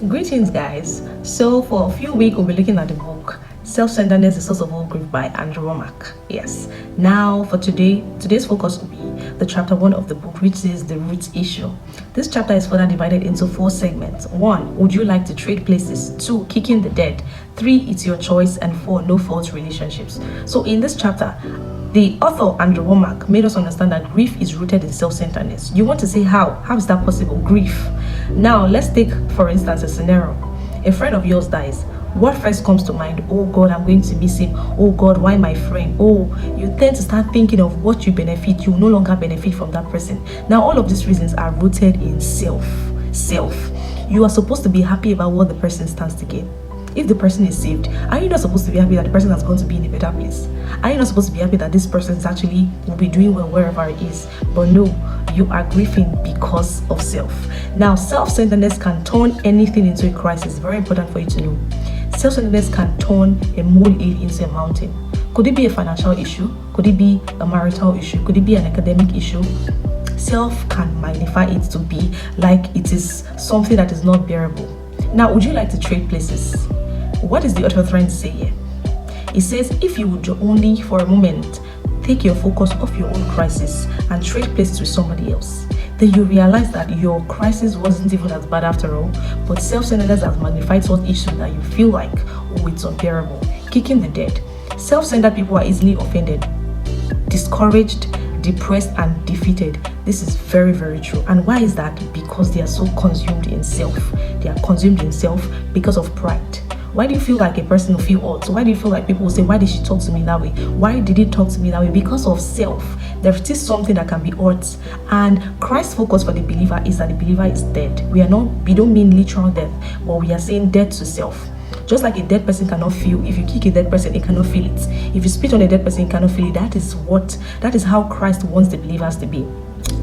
Greetings, guys. So, for a few weeks, we'll be looking at the book Self-Centeredness, the Source of All Grief by Andrew Womack. Yes. Now, for today's focus will be the chapter 1 of the book, which is the root issue. This chapter is further divided into 4 segments. 1, would you like to trade places? 2, kicking the dead. 3, it's your choice. And 4, no fault relationships. So, in this chapter, the author, Andrew Womack, made us understand that grief is rooted in self-centeredness. You want to say how? How is that possible? Grief. Now, let's take, for instance, a scenario. A friend of yours dies. What first comes to mind? Oh God, I'm going to miss him. Oh God, why my friend? Oh, you tend to start thinking of what you benefit. You no longer benefit from that person. Now, all of these reasons are rooted in self. You are supposed to be happy about what the person stands to gain. If the person is saved, are you not supposed to be happy that the person has gone to be in a better place? Are you not supposed to be happy that this person is actually will be doing well wherever it is? But no, you are grieving because of self. Now, self-centeredness can turn anything into a crisis. Very important for you to know. Self-centeredness can turn a molehill into a mountain. Could it be a financial issue? Could it be a marital issue? Could it be an academic issue? Self can magnify it to be like it is something that is not bearable. Now, would you like to trade places? What is the author trying to say here? It says, if you would only for a moment take your focus off your own crisis and trade places with somebody else, then you realize that your crisis wasn't even as bad after all, but self-centeredness has magnified such issue that you feel like, oh, it's unbearable. Kicking the dead. Self-centered people are easily offended, discouraged, depressed, and defeated. This is very, very true. And why is that? Because they are so consumed in self. They are consumed in self because of pride. Why do you feel like a person will feel odd? So why do you feel like people will say, why did she talk to me that way? Why did he talk to me that way? Because of self. There is something that can be odd. And Christ's focus for the believer is that the believer is dead. We don't mean literal death, but we are saying dead to self. Just like a dead person cannot feel, if you kick a dead person, it cannot feel it. If you spit on a dead person, it cannot feel it. That is how Christ wants the believers to be.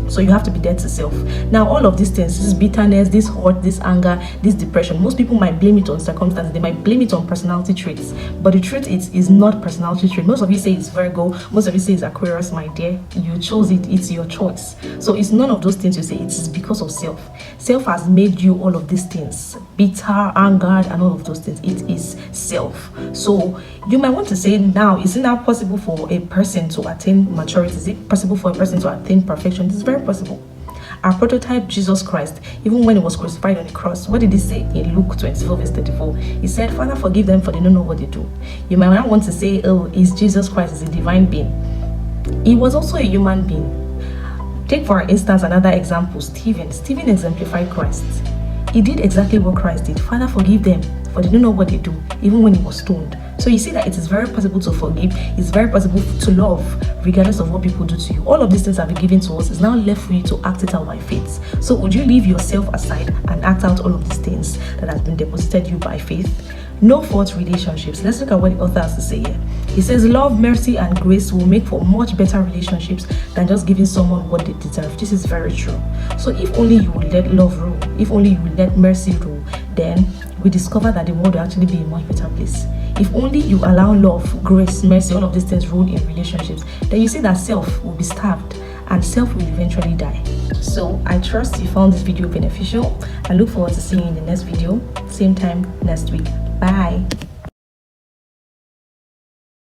So you have to be dead to self. Now, all of these things, this bitterness, this hurt, this anger, this depression, most people might blame it on circumstances. They might blame it on personality traits. But the truth is not personality trait. Most of you say it's Virgo. Most of you say it's Aquarius, my dear. You chose it. It's your choice. So it's none of those things you say. It is because of self. Self has made you all of these things. Bitter, angered, and all of those things. It is self. So you might want to say, now, is it now possible for a person to attain maturity? Is it possible for a person to attain perfection? It's very possible. Our prototype, Jesus Christ, even when he was crucified on the cross, what did he say in Luke 24 verse 34? He said, Father, forgive them, for they don't know what they do. You might not want to say, oh, is Jesus Christ is a divine being? He was also a human being. Take for instance another example, Stephen. Stephen exemplified Christ. He did exactly what Christ did. Father, forgive them, for they don't know what they do, even when he was stoned. So you see that it is very possible to forgive. It's very possible to love, regardless of what people do to you. All of these things have been given to us. It's now left for you to act it out by faith. So would you leave yourself aside and act out all of these things that has been deposited you by faith? No fault relationships. Let's look at what the author has to say here. He says, love, mercy, and grace will make for much better relationships than just giving someone what they deserve. This is very true. So if only you would let love rule, if only you would let mercy rule, then we discover that the world will actually be a much better place. If only you allow love, grace, mercy, all of these things rule in relationships, then you see that self will be starved and self will eventually die. So I trust you found this video beneficial. I look forward to seeing you in the next video, same time next week. Bye.